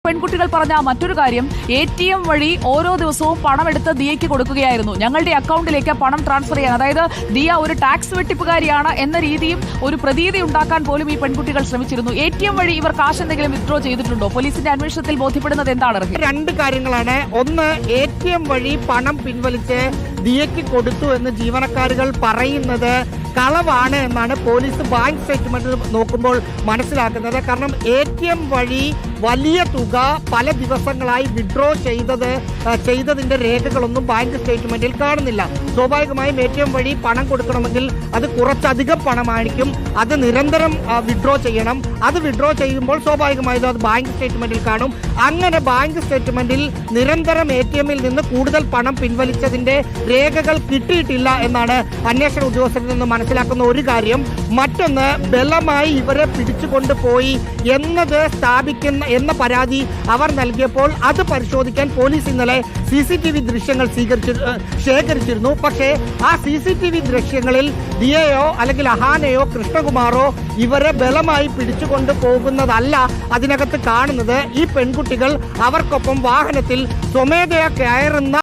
പെൺകുട്ടികൾ പറഞ്ഞ മറ്റൊരു കാര്യം, ATM വഴി ഓരോ ദിവസവും പണമെടുത്ത് ദിയയ്ക്ക് കൊടുക്കുകയായിരുന്നു. ഞങ്ങളുടെ അക്കൗണ്ടിലേക്ക് പണം ട്രാൻസ്ഫർ ചെയ്യാൻ, അതായത് ദിയ ഒരു ടാക്സ് വെട്ടിപ്പുകാരിയാണ് എന്ന രീതിയും ഒരു പ്രതീതി ഉണ്ടാക്കാൻ പോലും ഈ പെൺകുട്ടികൾ ശ്രമിച്ചിരുന്നു. ATM വഴി ഇവർ കാശ് എന്തെങ്കിലും വിത്ഡ്രോ ചെയ്തിട്ടുണ്ടോ? പോലീസിന്റെ അന്വേഷണത്തിൽ ബോധ്യപ്പെടുന്നത് എന്താണ്? രണ്ട് കാര്യങ്ങളാണ്. ഒന്ന്, ATM വഴി പണം പിൻവലിച്ച് ദിയയ്ക്ക് കൊടുത്തു എന്ന് ജീവനക്കാരുകൾ പറയുന്നത് കളവാണ് എന്നാണ് പോലീസ് ബാങ്ക് സ്റ്റേറ്റ്മെന്റ് നോക്കുമ്പോൾ മനസ്സിലാക്കുന്നത്. കാരണം ATM വഴി വലിയ തുക പല ദിവസങ്ങളായി വിഡ്രോ ചെയ്തതിന്റെ രേഖകളൊന്നും ബാങ്ക് സ്റ്റേറ്റ്മെന്റിൽ കാണുന്നില്ല. സ്വാഭാവികമായും ATM വഴി പണം കൊടുക്കണമെങ്കിൽ അത് കുറച്ചധികം പണമായിരിക്കും. അത് നിരന്തരം വിഡ്രോ ചെയ്യണം. അത് വിഡ്രോ ചെയ്യുമ്പോൾ സ്വാഭാവികമായും അത് ബാങ്ക് സ്റ്റേറ്റ്മെന്റിൽ കാണും. അങ്ങനെ ബാങ്ക് സ്റ്റേറ്റ്മെന്റിൽ നിരന്തരം ATMിൽ നിന്ന് കൂടുതൽ പണം പിൻവലിച്ചതിന്റെ രേഖകൾ കിട്ടിയിട്ടില്ല എന്നാണ് അന്വേഷണ ഉദ്യോഗസ്ഥരിൽ നിന്ന് മനസ്സിലാക്കുന്ന ഒരു കാര്യം. മറ്റൊന്ന്, ബലമായി ഇവരെ പിടിച്ചുകൊണ്ടുപോയി എന്ന പരാതി അവർ നൽകിയപ്പോൾ അത് പരിശോധിക്കാൻ പോലീസ് ഇന്നലെ CCTV ദൃശ്യങ്ങൾ ശേഖരിച്ചിരുന്നു. പക്ഷേ ആ CCTV ദൃശ്യങ്ങളിൽ ദിയയോ അല്ലെങ്കിൽ അഹാനയോ കൃഷ്ണകുമാറോ ഇവരെ ബലമായി പിടിച്ചുകൊണ്ട് പോകുന്നതല്ല അതിനകത്ത് കാണുന്നത്. ഈ പെൺകുട്ടികൾ അവർക്കൊപ്പം വാഹനത്തിൽ സ്വമേധയാ കയറുന്ന